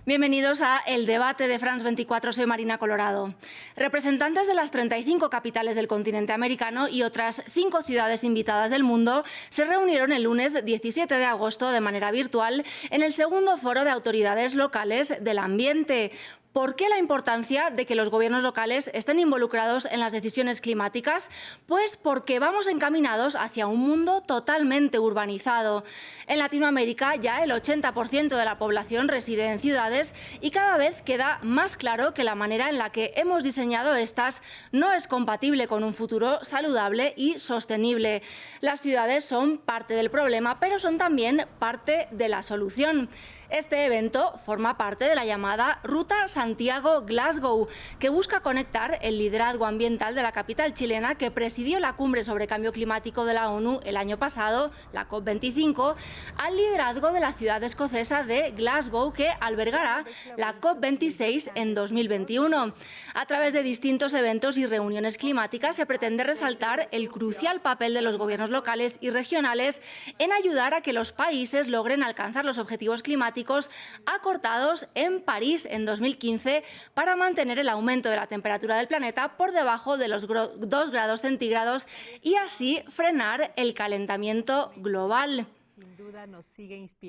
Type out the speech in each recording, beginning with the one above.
Bienvenidos a El Debate de France 24, soy Marina Colorado. Representantes de las 35 capitales del continente americano y otras 5 ciudades invitadas del mundo se reunieron el lunes 17 de agosto de manera virtual en el segundo foro de autoridades locales del ambiente. ¿Por qué la importancia de que los gobiernos locales estén involucrados en las decisiones climáticas? Pues porque vamos encaminados hacia un mundo totalmente urbanizado. En Latinoamérica ya el 80% de la población reside en ciudades y cada vez queda más claro que la manera en la que hemos diseñado estas no es compatible con un futuro saludable y sostenible. Las ciudades son parte del problema, pero son también parte de la solución. Este evento forma parte de la llamada Ruta Santiago-Glasgow, que busca conectar el liderazgo ambiental de la capital chilena, que presidió la cumbre sobre cambio climático de la ONU el año pasado, la COP25, al liderazgo de la ciudad escocesa de Glasgow, que albergará la COP26 en 2021. A través de distintos eventos y reuniones climáticas se pretende resaltar el crucial papel de los gobiernos locales y regionales en ayudar a que los países logren alcanzar los objetivos climáticos acordados en París en 2015 para mantener el aumento de la temperatura del planeta por debajo de los 2 grados centígrados y así frenar el calentamiento global.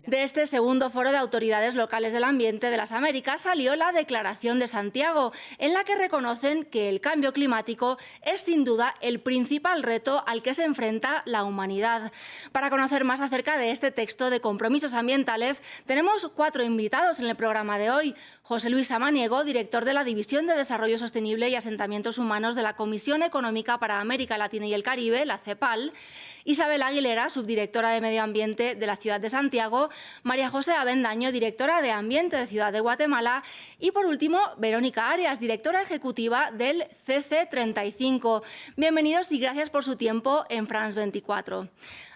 De este segundo foro de autoridades locales del ambiente de las Américas salió la Declaración de Santiago, en la que reconocen que el cambio climático es sin duda el principal reto al que se enfrenta la humanidad. Para conocer más acerca de este texto de compromisos ambientales, tenemos 4 invitados en el programa de hoy. José Luis Samaniego, director de la División de Desarrollo Sostenible y Asentamientos Humanos de la Comisión Económica para América Latina y el Caribe, la CEPAL. Isabel Aguilera, subdirectora de Medio Ambiente de la Ciudad de Santiago. María José Avendaño, directora de Ambiente de Ciudad de Guatemala. Y por último, Verónica Arias, directora ejecutiva del CC35. Bienvenidos y gracias por su tiempo en France 24.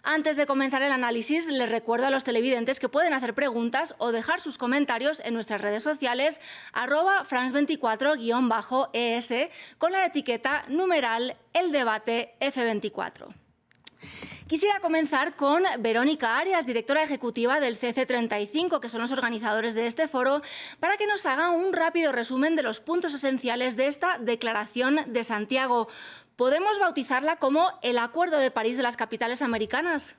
Antes de comenzar el análisis, les recuerdo a los televidentes que pueden hacer preguntas o dejar sus comentarios en nuestras redes sociales @France24_ES con la etiqueta numeral El Debate F24. Quisiera comenzar con Verónica Arias, directora ejecutiva del CC35, que son los organizadores de este foro, para que nos haga un rápido resumen de los puntos esenciales de esta Declaración de Santiago. ¿Podemos bautizarla como el Acuerdo de París de las capitales americanas?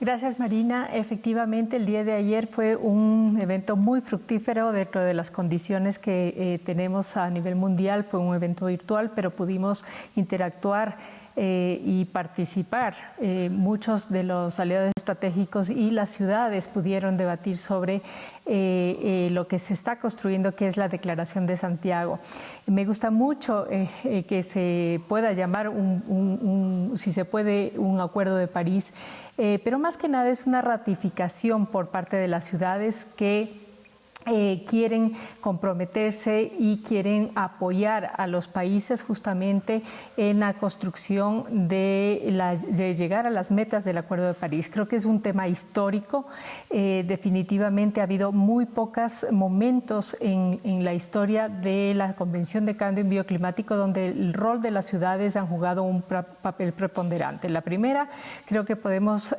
Gracias, Marina. Efectivamente, el día de ayer fue un evento muy fructífero dentro de las condiciones que tenemos a nivel mundial. Fue un evento virtual, pero pudimos interactuar y participar. Muchos de los aliados estratégicos y las ciudades pudieron debatir sobre lo que se está construyendo, que es la Declaración de Santiago. Me gusta mucho que se pueda llamar si se puede, un Acuerdo de París, pero más que nada es una ratificación por parte de las ciudades que quieren comprometerse y quieren apoyar a los países justamente en la construcción de llegar a las metas del Acuerdo de París. Creo que es un tema histórico. Definitivamente ha habido muy pocos momentos en la historia de la Convención de Cambio Climático donde el rol de las ciudades han jugado un papel preponderante. La primera, creo que podemos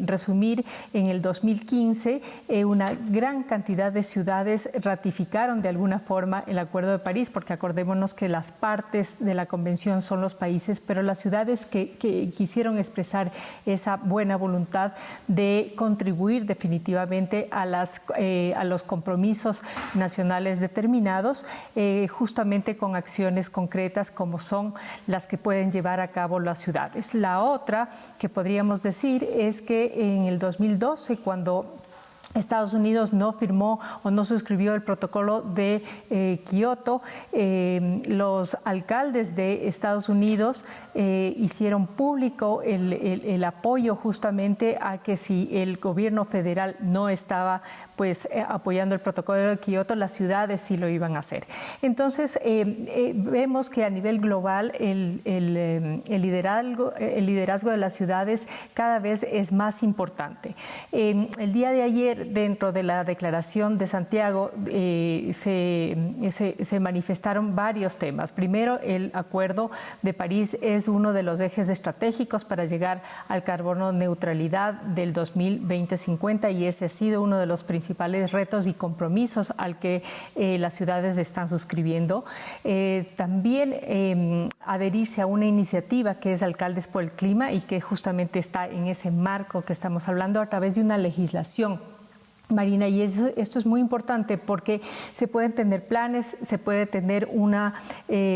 resumir en el 2015, una gran cantidad de ciudades ratificaron de alguna forma el Acuerdo de París, porque acordémonos que las partes de la convención son los países, pero las ciudades que quisieron expresar esa buena voluntad de contribuir definitivamente a los compromisos nacionales determinados, justamente con acciones concretas como son las que pueden llevar a cabo las ciudades. La otra que podríamos decir es que en el 2012, cuando Estados Unidos no firmó o no suscribió el protocolo de Kioto, los alcaldes de Estados Unidos hicieron público el apoyo justamente a que si el gobierno federal no estaba apoyando el protocolo de Kioto, las ciudades sí lo iban a hacer. Entonces, vemos que a nivel global el liderazgo de las ciudades cada vez es más importante. El día de ayer ayer dentro de la Declaración de Santiago se manifestaron varios temas. Primero, el Acuerdo de París es uno de los ejes estratégicos para llegar al carbono neutralidad del 2050 y ese ha sido uno de los principales retos y compromisos al que las ciudades están suscribiendo. También adherirse a una iniciativa que es Alcaldes por el Clima y que justamente está en ese marco que estamos hablando a través de una legislación. Marina, y esto es muy importante porque se pueden tener planes, se puede tener una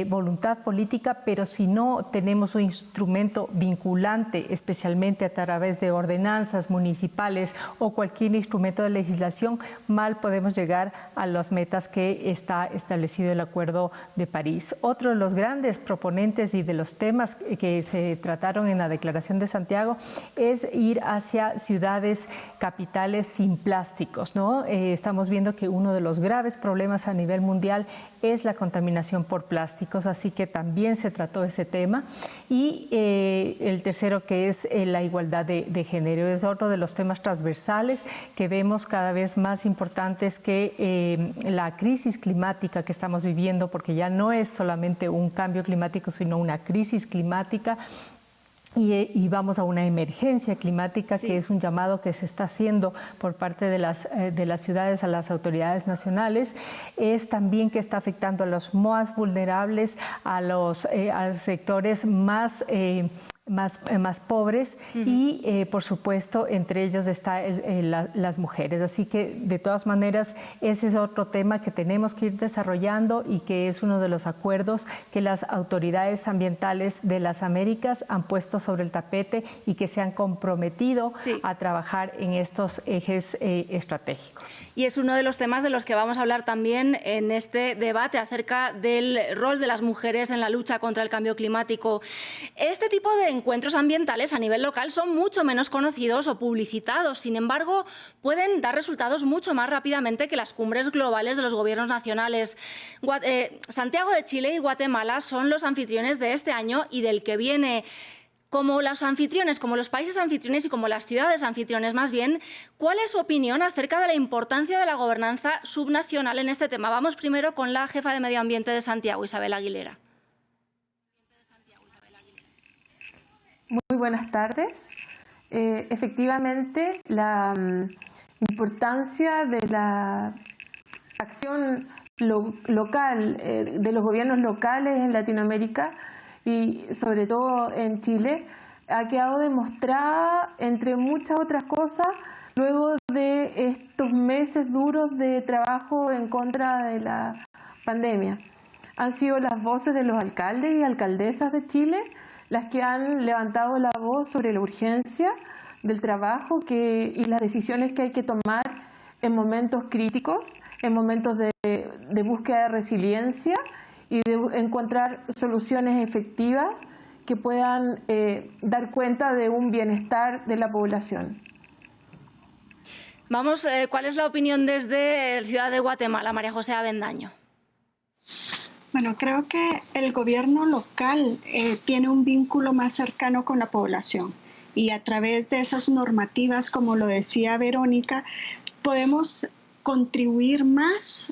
voluntad política, pero si no tenemos un instrumento vinculante, especialmente a través de ordenanzas municipales o cualquier instrumento de legislación, mal podemos llegar a las metas que está establecido el Acuerdo de París. Otro de los grandes proponentes y de los temas que se trataron en la Declaración de Santiago es ir hacia ciudades capitales sin plástico, ¿no? Estamos viendo que uno de los graves problemas a nivel mundial es la contaminación por plásticos, así que también se trató ese tema. Y el tercero, que es la igualdad de género, es otro de los temas transversales que vemos cada vez más importantes que la crisis climática que estamos viviendo, porque ya no es solamente un cambio climático, sino una crisis climática. Y vamos a una emergencia climática, sí, que es un llamado que se está haciendo por parte de las ciudades a las autoridades nacionales. Es también que está afectando a los más vulnerables, a los sectores más pobres y, por supuesto, entre ellos están las mujeres. Así que, de todas maneras, ese es otro tema que tenemos que ir desarrollando y que es uno de los acuerdos que las autoridades ambientales de las Américas han puesto sobre el tapete y que se han comprometido, sí, a trabajar en estos ejes estratégicos. Y es uno de los temas de los que vamos a hablar también en este debate acerca del rol de las mujeres en la lucha contra el cambio climático. Este tipo de encuentros ambientales a nivel local son mucho menos conocidos o publicitados, sin embargo, pueden dar resultados mucho más rápidamente que las cumbres globales de los gobiernos nacionales. Santiago de Chile y Guatemala son los anfitriones de este año y del que viene. Como los anfitriones, como los países anfitriones y como las ciudades anfitriones más bien, ¿cuál es su opinión acerca de la importancia de la gobernanza subnacional en este tema? Vamos primero con la jefa de Medio Ambiente de Santiago, Isabel Aguilera. Muy buenas tardes. Efectivamente, la importancia de la acción local, de los gobiernos locales en Latinoamérica y sobre todo en Chile, ha quedado demostrada, entre muchas otras cosas, luego de estos meses duros de trabajo en contra de la pandemia. Han sido las voces de los alcaldes y alcaldesas de Chile las que han levantado la voz sobre la urgencia del trabajo y las decisiones que hay que tomar en momentos críticos, en momentos de búsqueda de resiliencia y de encontrar soluciones efectivas que puedan dar cuenta de un bienestar de la población. Vamos, ¿cuál es la opinión desde Ciudad de Guatemala, María José Avendaño? Bueno, creo que el gobierno local tiene un vínculo más cercano con la población y a través de esas normativas, como lo decía Verónica, podemos contribuir más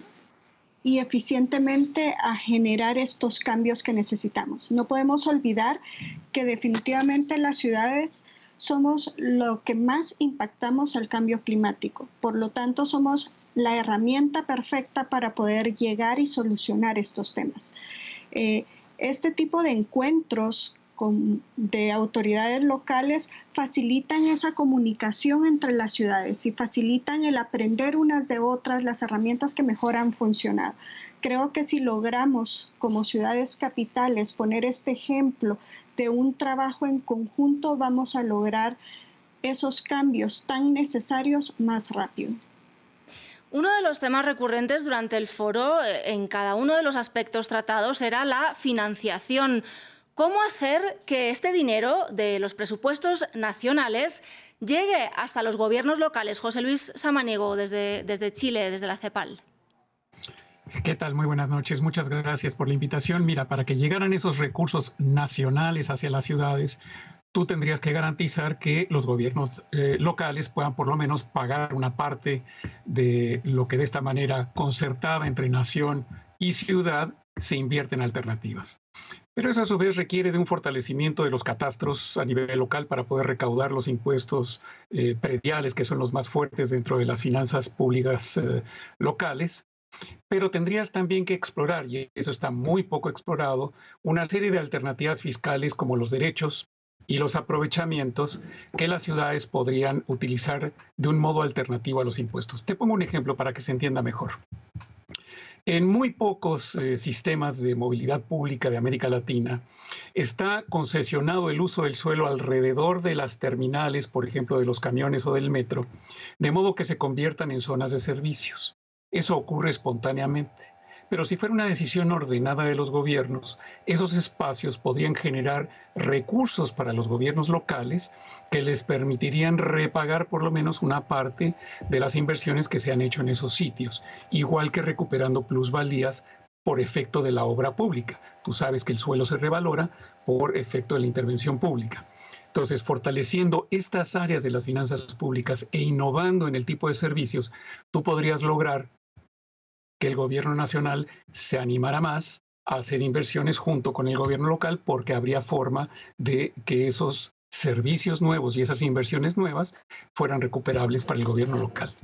y eficientemente a generar estos cambios que necesitamos. No podemos olvidar que definitivamente las ciudades somos lo que más impactamos al cambio climático. Por lo tanto, somos la herramienta perfecta para poder llegar y solucionar estos temas. Este tipo de encuentros de autoridades locales facilitan esa comunicación entre las ciudades y facilitan el aprender unas de otras las herramientas que mejor han funcionado. Creo que si logramos como ciudades capitales poner este ejemplo de un trabajo en conjunto, vamos a lograr esos cambios tan necesarios más rápido. Uno de los temas recurrentes durante el foro, en cada uno de los aspectos tratados, era la financiación. ¿Cómo hacer que este dinero de los presupuestos nacionales llegue hasta los gobiernos locales? José Luis Samaniego, desde Chile, desde la CEPAL. ¿Qué tal? Muy buenas noches. Muchas gracias por la invitación. Mira, para que llegaran esos recursos nacionales hacia las ciudades, tú tendrías que garantizar que los gobiernos locales puedan por lo menos pagar una parte de lo que de esta manera concertada entre nación y ciudad se invierte en alternativas. Pero eso a su vez requiere de un fortalecimiento de los catastros a nivel local para poder recaudar los impuestos prediales, que son los más fuertes dentro de las finanzas públicas locales. Pero tendrías también que explorar, y eso está muy poco explorado, una serie de alternativas fiscales como los derechos y los aprovechamientos que las ciudades podrían utilizar de un modo alternativo a los impuestos. Te pongo un ejemplo para que se entienda mejor. En muy pocos sistemas de movilidad pública de América Latina está concesionado el uso del suelo alrededor de las terminales, por ejemplo, de los camiones o del metro, de modo que se conviertan en zonas de servicios. Eso ocurre espontáneamente. Pero si fuera una decisión ordenada de los gobiernos, esos espacios podrían generar recursos para los gobiernos locales que les permitirían repagar por lo menos una parte de las inversiones que se han hecho en esos sitios, igual que recuperando plusvalías por efecto de la obra pública. Tú sabes que el suelo se revalora por efecto de la intervención pública. Entonces, fortaleciendo estas áreas de las finanzas públicas e innovando en el tipo de servicios, tú podrías lograr que el gobierno nacional se animara más a hacer inversiones junto con el gobierno local, porque habría forma de que esos servicios nuevos y esas inversiones nuevas fueran recuperables para el gobierno local.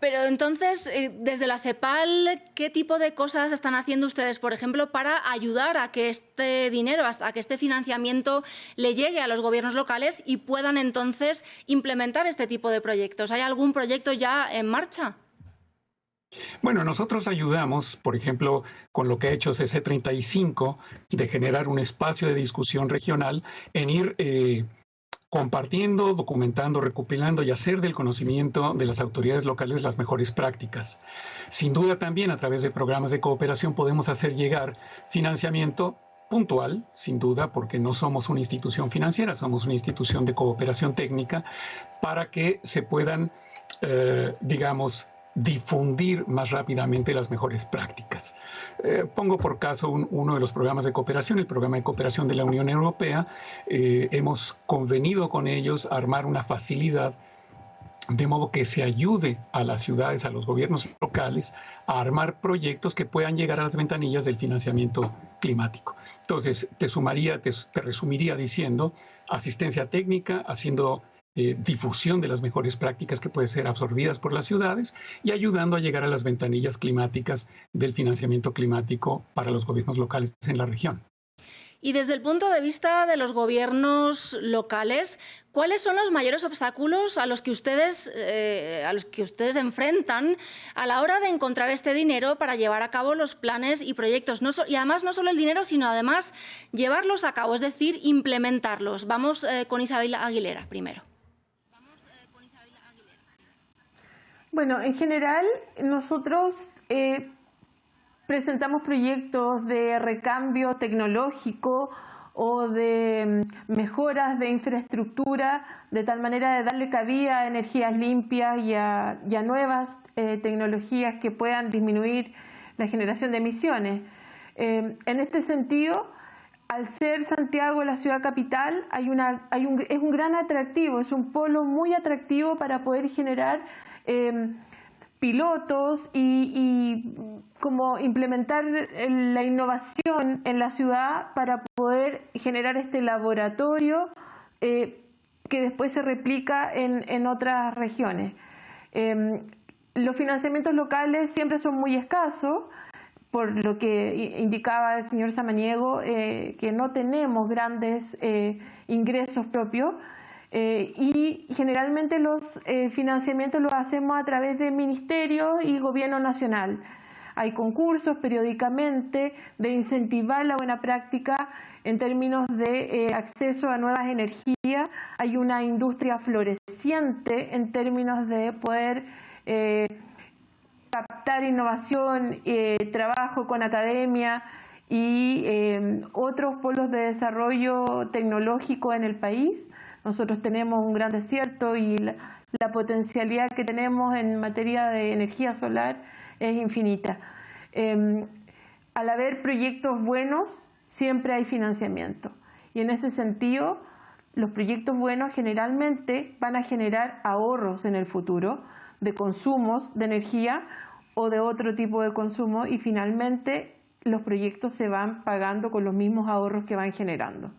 Pero entonces, desde la CEPAL, ¿qué tipo de cosas están haciendo ustedes, por ejemplo, para ayudar a que este dinero, a que este financiamiento le llegue a los gobiernos locales y puedan entonces implementar este tipo de proyectos? ¿Hay algún proyecto ya en marcha? Bueno, nosotros ayudamos, por ejemplo, con lo que ha hecho CC35, de generar un espacio de discusión regional en ir compartiendo, documentando, recopilando y hacer del conocimiento de las autoridades locales las mejores prácticas. Sin duda también a través de programas de cooperación podemos hacer llegar financiamiento puntual, sin duda, porque no somos una institución financiera, somos una institución de cooperación técnica, para que se puedan, digamos, difundir más rápidamente las mejores prácticas. Pongo por caso uno de los programas de cooperación, el programa de cooperación de la Unión Europea. Hemos convenido con ellos a armar una facilidad de modo que se ayude a las ciudades, a los gobiernos locales, a armar proyectos que puedan llegar a las ventanillas del financiamiento climático. Entonces, te resumiría diciendo asistencia técnica, haciendo difusión de las mejores prácticas que pueden ser absorbidas por las ciudades y ayudando a llegar a las ventanillas climáticas del financiamiento climático para los gobiernos locales en la región. Y desde el punto de vista de los gobiernos locales, ¿cuáles son los mayores obstáculos a los que ustedes enfrentan a la hora de encontrar este dinero para llevar a cabo los planes y proyectos? Y además no solo el dinero, sino además llevarlos a cabo, es decir, implementarlos. Vamos con Isabel Aguilera primero. Bueno, en general nosotros presentamos proyectos de recambio tecnológico o de mejoras de infraestructura, de tal manera de darle cabida a energías limpias y a nuevas tecnologías que puedan disminuir la generación de emisiones. En este sentido, al ser Santiago la ciudad capital, es un gran atractivo, es un polo muy atractivo para poder generar pilotos y como implementar la innovación en la ciudad para poder generar este laboratorio que después se replica en otras regiones. Los financiamientos locales siempre son muy escasos, por lo que indicaba el señor Samaniego, que no tenemos grandes ingresos propios. Y generalmente los financiamientos los hacemos a través de ministerios y gobierno nacional. Hay concursos periódicamente de incentivar la buena práctica en términos de acceso a nuevas energías. Hay una industria floreciente en términos de poder captar innovación, trabajo con academia y otros polos de desarrollo tecnológico en el país. Nosotros tenemos un gran desierto y la potencialidad que tenemos en materia de energía solar es infinita. Al haber proyectos buenos, siempre hay financiamiento. Y en ese sentido, los proyectos buenos generalmente van a generar ahorros en el futuro de consumos de energía o de otro tipo de consumo, y finalmente los proyectos se van pagando con los mismos ahorros que van generando.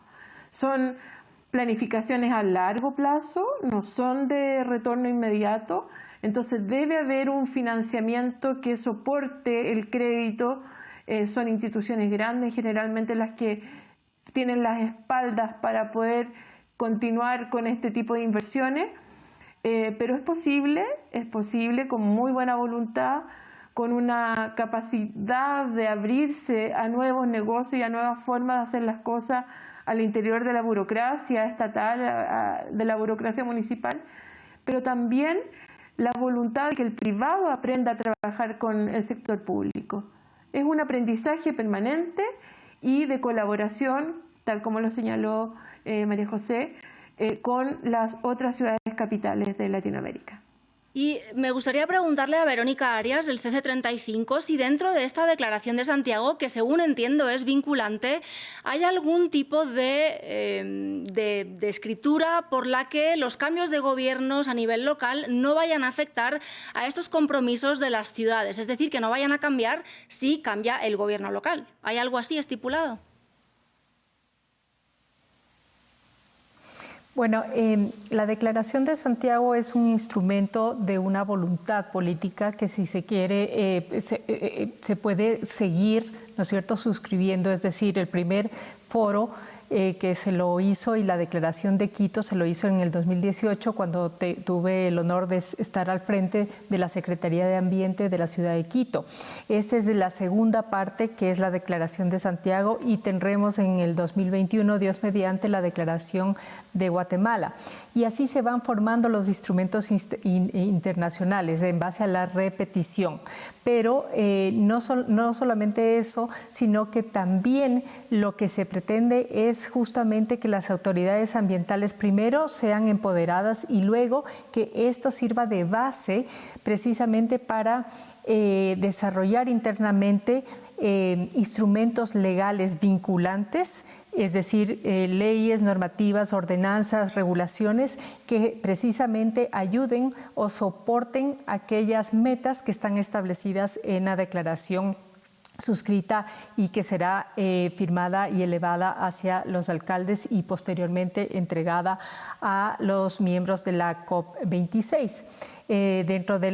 Son planificaciones a largo plazo, no son de retorno inmediato, entonces debe haber un financiamiento que soporte el crédito. Son instituciones grandes generalmente las que tienen las espaldas para poder continuar con este tipo de inversiones, pero es posible con muy buena voluntad, con una capacidad de abrirse a nuevos negocios y a nuevas formas de hacer las cosas al interior de la burocracia estatal, de la burocracia municipal, pero también la voluntad de que el privado aprenda a trabajar con el sector público. Es un aprendizaje permanente y de colaboración, tal como lo señaló María José, con las otras ciudades capitales de Latinoamérica. Y me gustaría preguntarle a Verónica Arias del CC35 si dentro de esta declaración de Santiago, que según entiendo es vinculante, hay algún tipo de escritura por la que los cambios de gobiernos a nivel local no vayan a afectar a estos compromisos de las ciudades, es decir, que no vayan a cambiar si cambia el gobierno local. ¿Hay algo así estipulado? Bueno, la Declaración de Santiago es un instrumento de una voluntad política que, si se quiere, se puede seguir, ¿no es cierto?, suscribiendo. Es decir, el primer foro que se lo hizo, y la Declaración de Quito se lo hizo en el 2018, cuando tuve el honor de estar al frente de la Secretaría de Ambiente de la ciudad de Quito. Esta es de la segunda parte, que es la Declaración de Santiago, y tendremos en el 2021, Dios mediante, la Declaración de Guatemala. Y así se van formando los instrumentos internacionales en base a la repetición. Pero no solamente eso, sino que también lo que se pretende es justamente que las autoridades ambientales primero sean empoderadas y luego que esto sirva de base precisamente para desarrollar internamente instrumentos legales vinculantes, es decir, leyes, normativas, ordenanzas, regulaciones que precisamente ayuden o soporten aquellas metas que están establecidas en la declaración suscrita y que será firmada y elevada hacia los alcaldes y posteriormente entregada a los miembros de la COP26. Dentro de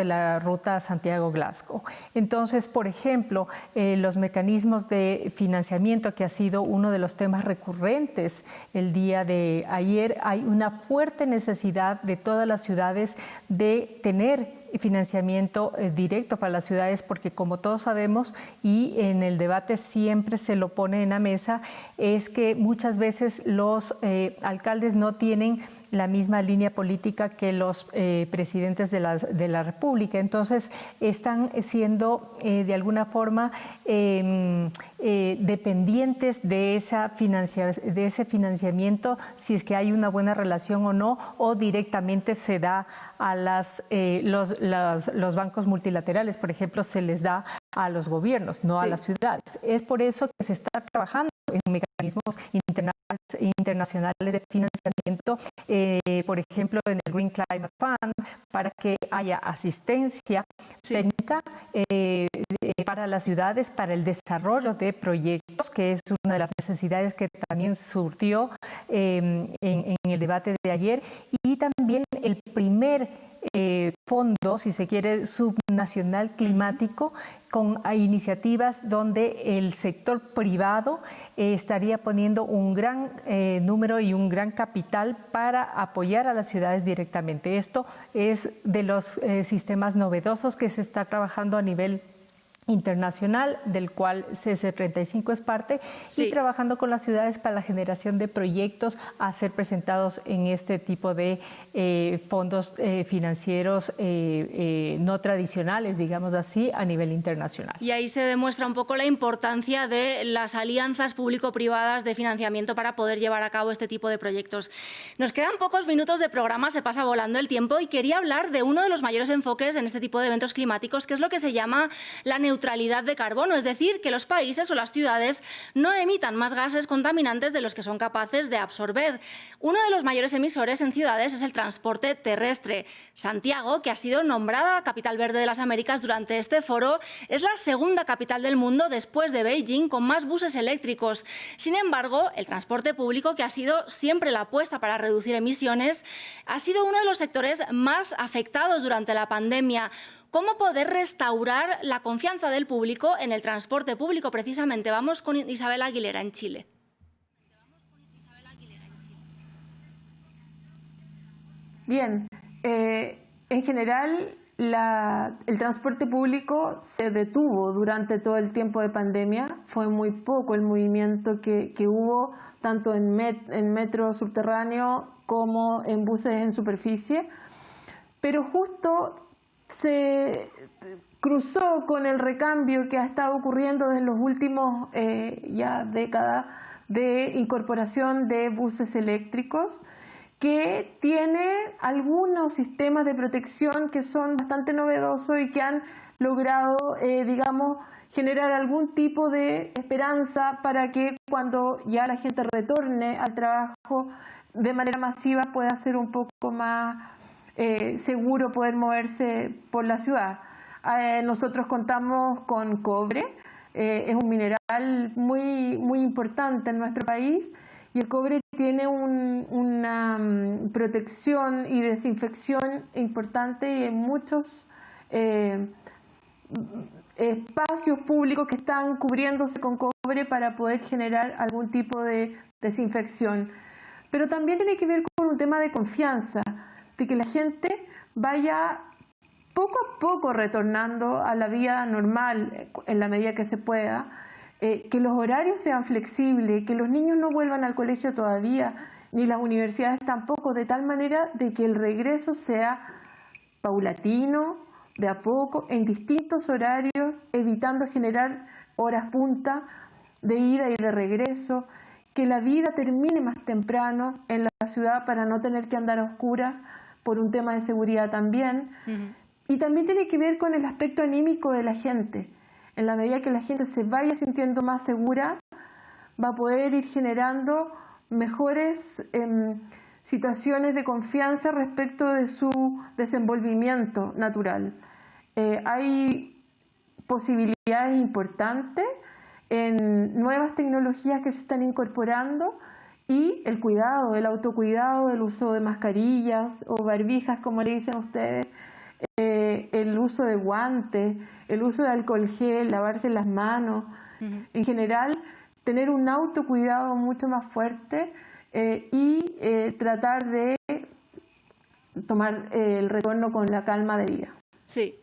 la ruta Santiago-Glasgow. Entonces, por ejemplo, los mecanismos de financiamiento, que ha sido uno de los temas recurrentes el día de ayer, hay una fuerte necesidad de todas las ciudades de tener financiamiento directo para las ciudades, porque como todos sabemos, y en el debate siempre se lo pone en la mesa, es que muchas veces los alcaldes no tienen la misma línea política que los presidentes de la República. Entonces, están siendo de alguna forma dependientes de ese financiamiento, si es que hay una buena relación o no, o directamente se da a los bancos multilaterales, por ejemplo, se les da a los gobiernos, no a las ciudades. Es por eso que se está trabajando en mecanismos internacionales de financiamiento, por ejemplo, en el Green Climate Fund, para que haya asistencia técnica para las ciudades, para el desarrollo de proyectos, que es una de las necesidades que también surtió en el debate de ayer, y también el primer fondo, si se quiere, subnacional climático, con iniciativas donde el sector privado estaría poniendo un gran número y un gran capital para apoyar a las ciudades directamente. Esto es de los sistemas novedosos que se está trabajando a nivel internacional, del cual CC35 es parte, y trabajando con las ciudades para la generación de proyectos a ser presentados en este tipo de fondos financieros no tradicionales, digamos así, a nivel internacional. Y ahí se demuestra un poco la importancia de las alianzas público-privadas de financiamiento para poder llevar a cabo este tipo de proyectos. Nos quedan pocos minutos de programa, se pasa volando el tiempo, y quería hablar de uno de los mayores enfoques en este tipo de eventos climáticos, que es lo que se llama la neutralidad neutralidad de carbono, es decir, que los países o las ciudades no emitan más gases contaminantes de los que son capaces de absorber. Uno de los mayores emisores en ciudades es el transporte terrestre. Santiago, que ha sido nombrada Capital Verde de las Américas durante este foro, es la segunda capital del mundo después de Beijing con más buses eléctricos. Sin embargo, el transporte público, que ha sido siempre la apuesta para reducir emisiones, ha sido uno de los sectores más afectados durante la pandemia. ¿Cómo poder restaurar la confianza del público en el transporte público? Precisamente, vamos con Isabel Aguilera en Chile. Bien, en general el transporte público se detuvo durante todo el tiempo de pandemia. Fue muy poco el movimiento que hubo, tanto en metro subterráneo como en buses en superficie, pero justo se cruzó con el recambio que ha estado ocurriendo desde los últimos ya décadas de incorporación de buses eléctricos, que tiene algunos sistemas de protección que son bastante novedosos y que han logrado, digamos, generar algún tipo de esperanza para que cuando ya la gente retorne al trabajo de manera masiva pueda ser un poco más seguro poder moverse por la ciudad. Nosotros contamos con cobre, es un mineral muy importante en nuestro país, y el cobre tiene una protección y desinfección importante, y en muchos espacios públicos que están cubriéndose con cobre para poder generar algún tipo de desinfección. Pero también tiene que ver con un tema de confianza, de que la gente vaya poco a poco retornando a la vida normal en la medida que se pueda, que los horarios sean flexibles, que los niños no vuelvan al colegio todavía, ni las universidades tampoco, de tal manera de que el regreso sea paulatino, de a poco, en distintos horarios, evitando generar horas punta de ida y de regreso, que la vida termine más temprano en la ciudad para no tener que andar a oscuras por un tema de seguridad también. Y también tiene que ver con el aspecto anímico de la gente. En la medida que la gente se vaya sintiendo más segura, va a poder ir generando mejores situaciones de confianza respecto de su desenvolvimiento natural. Hay posibilidades importantes en nuevas tecnologías que se están incorporando, y el cuidado, el autocuidado, el uso de mascarillas o barbijas, como le dicen ustedes, el uso de guantes, el uso de alcohol gel, lavarse las manos, en general tener un autocuidado mucho más fuerte y tratar de tomar el retorno con la calma debida. Sí.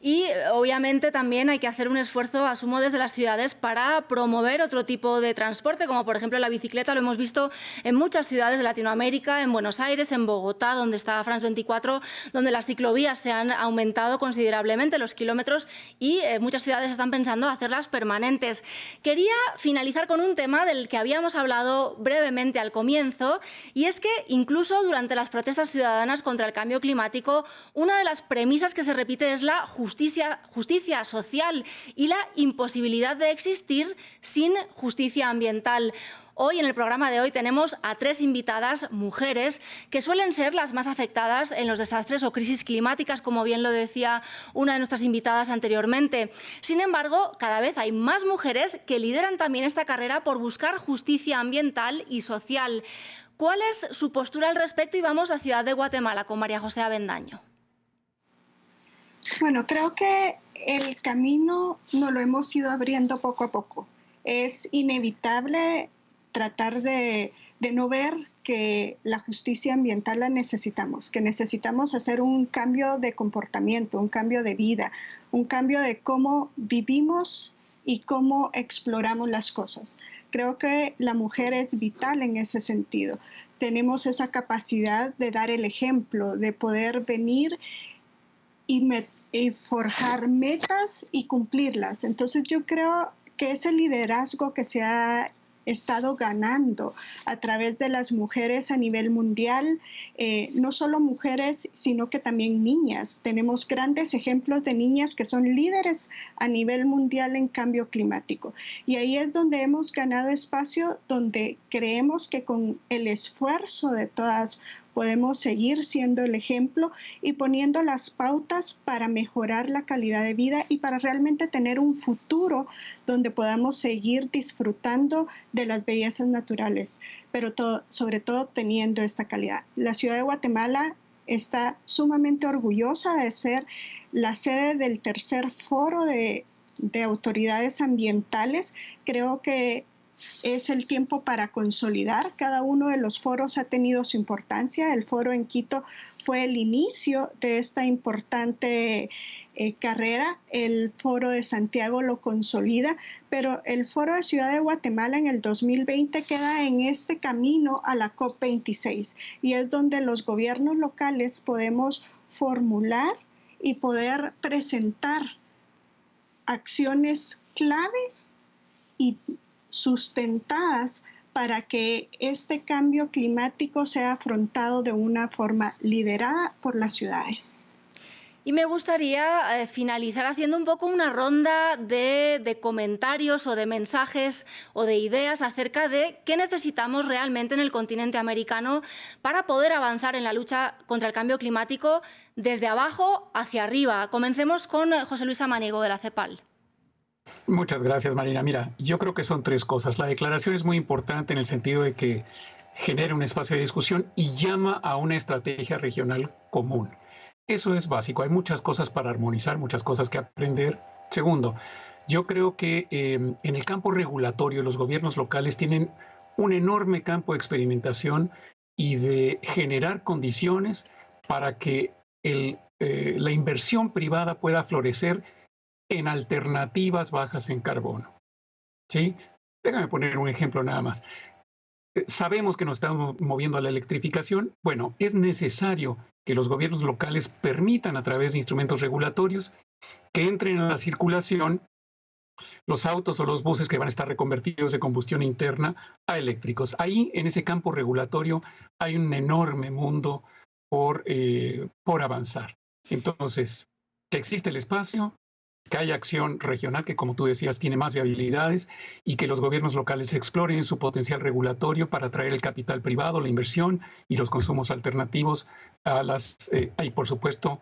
Y obviamente también hay que hacer un esfuerzo, asumo, desde las ciudades para promover otro tipo de transporte, como por ejemplo la bicicleta. Lo hemos visto en muchas ciudades de Latinoamérica, en Buenos Aires, en Bogotá, donde está France 24, donde las ciclovías se han aumentado considerablemente los kilómetros, y muchas ciudades están pensando hacerlas permanentes. Quería finalizar con un tema del que habíamos hablado brevemente al comienzo, y es que incluso durante las protestas ciudadanas contra el cambio climático, una de las premisas que se repite es la justicia social y la imposibilidad de existir sin justicia ambiental. Hoy, en el programa de hoy, tenemos a 3 invitadas mujeres que suelen ser las más afectadas en los desastres o crisis climáticas, como bien lo decía una de nuestras invitadas anteriormente. Sin embargo, cada vez hay más mujeres que lideran también esta carrera por buscar justicia ambiental y social. ¿Cuál es su postura al respecto? Y vamos a Ciudad de Guatemala con María José Avendaño. Bueno, creo que el camino nos lo hemos ido abriendo poco a poco. Es inevitable tratar de no ver que la justicia ambiental la necesitamos, que necesitamos hacer un cambio de comportamiento, un cambio de vida, un cambio de cómo vivimos y cómo exploramos las cosas. Creo que la mujer es vital en ese sentido. Tenemos esa capacidad de dar el ejemplo, de poder venir y forjar metas y cumplirlas. Entonces yo creo que ese liderazgo que se ha estado ganando a través de las mujeres a nivel mundial, no solo mujeres, sino que también niñas. Tenemos grandes ejemplos de niñas que son líderes a nivel mundial en cambio climático. Y ahí es donde hemos ganado espacio, donde creemos que con el esfuerzo de todas podemos seguir siendo el ejemplo y poniendo las pautas para mejorar la calidad de vida y para realmente tener un futuro donde podamos seguir disfrutando de las bellezas naturales, pero sobre todo teniendo esta calidad. La ciudad de Guatemala está sumamente orgullosa de ser la sede del tercer foro de autoridades ambientales. Creo que es el tiempo para consolidar. Cada uno de los foros ha tenido su importancia. El foro en Quito fue el inicio de esta importante carrera. El foro de Santiago lo consolida, pero el foro de Ciudad de Guatemala en el 2020 queda en este camino a la COP26 y es donde los gobiernos locales podemos formular y poder presentar acciones claves y sustentadas para que este cambio climático sea afrontado de una forma liderada por las ciudades. Y me gustaría finalizar haciendo un poco una ronda de comentarios o de mensajes o de ideas acerca de qué necesitamos realmente en el continente americano para poder avanzar en la lucha contra el cambio climático desde abajo hacia arriba. Comencemos con José Luis Samaniego de la CEPAL. Muchas gracias, Marina. Mira, yo creo que son tres cosas. La declaración es muy importante en el sentido de que genera un espacio de discusión y llama a una estrategia regional común. Eso es básico. Hay muchas cosas para armonizar, muchas cosas que aprender. Segundo, yo creo que en el campo regulatorio los gobiernos locales tienen un enorme campo de experimentación y de generar condiciones para que la inversión privada pueda florecer en alternativas bajas en carbono. ¿Sí? Déjame poner un ejemplo nada más. Sabemos que nos estamos moviendo a la electrificación. Bueno, es necesario que los gobiernos locales permitan a través de instrumentos regulatorios que entren a la circulación los autos o los buses que van a estar reconvertidos de combustión interna a eléctricos. Ahí, en ese campo regulatorio, hay un enorme mundo por avanzar. Entonces, que existe el espacio, que haya acción regional que, como tú decías, tiene más viabilidades y que los gobiernos locales exploren su potencial regulatorio para atraer el capital privado, la inversión y los consumos alternativos y, por supuesto,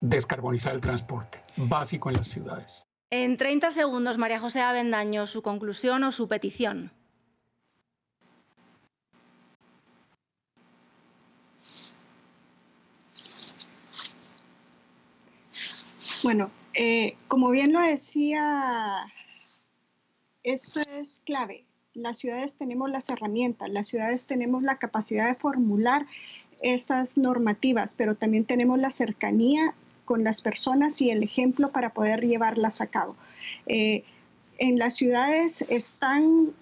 descarbonizar el transporte, básico en las ciudades. En 30 segundos, María José Avendaño, su conclusión o su petición. Bueno, como bien lo decía, esto es clave. Las ciudades tenemos las herramientas, las ciudades tenemos la capacidad de formular estas normativas, pero también tenemos la cercanía con las personas y el ejemplo para poder llevarlas a cabo. En las ciudades están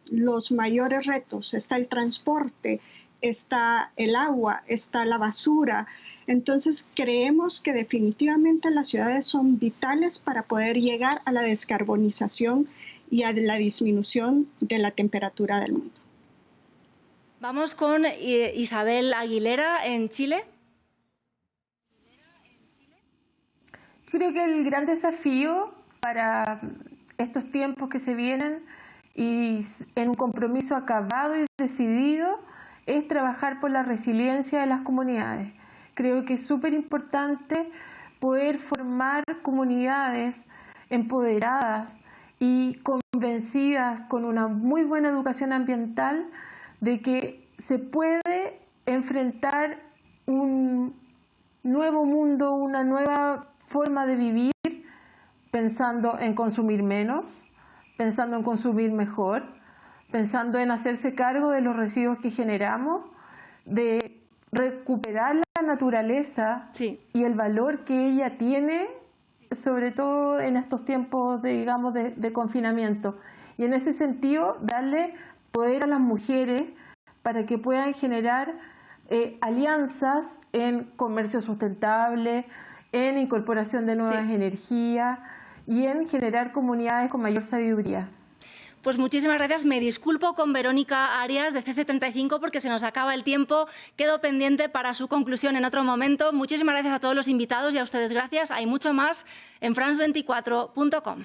los mayores retos, está el transporte, está el agua, está la basura. Entonces creemos que definitivamente las ciudades son vitales para poder llegar a la descarbonización y a la disminución de la temperatura del mundo. Vamos con Isabel Aguilera en Chile. Creo que el gran desafío para estos tiempos que se vienen y en un compromiso acabado y decidido es trabajar por la resiliencia de las comunidades. Creo que es súper importante poder formar comunidades empoderadas y convencidas con una muy buena educación ambiental de que se puede enfrentar un nuevo mundo, una nueva forma de vivir, pensando en consumir menos, pensando en consumir mejor, pensando en hacerse cargo de los residuos que generamos, de recuperar la naturaleza y el valor que ella tiene, sobre todo en estos tiempos de confinamiento. Y en ese sentido, darle poder a las mujeres para que puedan generar alianzas en comercio sustentable, en incorporación de nuevas energías y en generar comunidades con mayor sabiduría. Pues muchísimas gracias. Me disculpo con Verónica Arias de CC35 porque se nos acaba el tiempo. Quedo pendiente para su conclusión en otro momento. Muchísimas gracias a todos los invitados y a ustedes gracias. Hay mucho más en france24.com.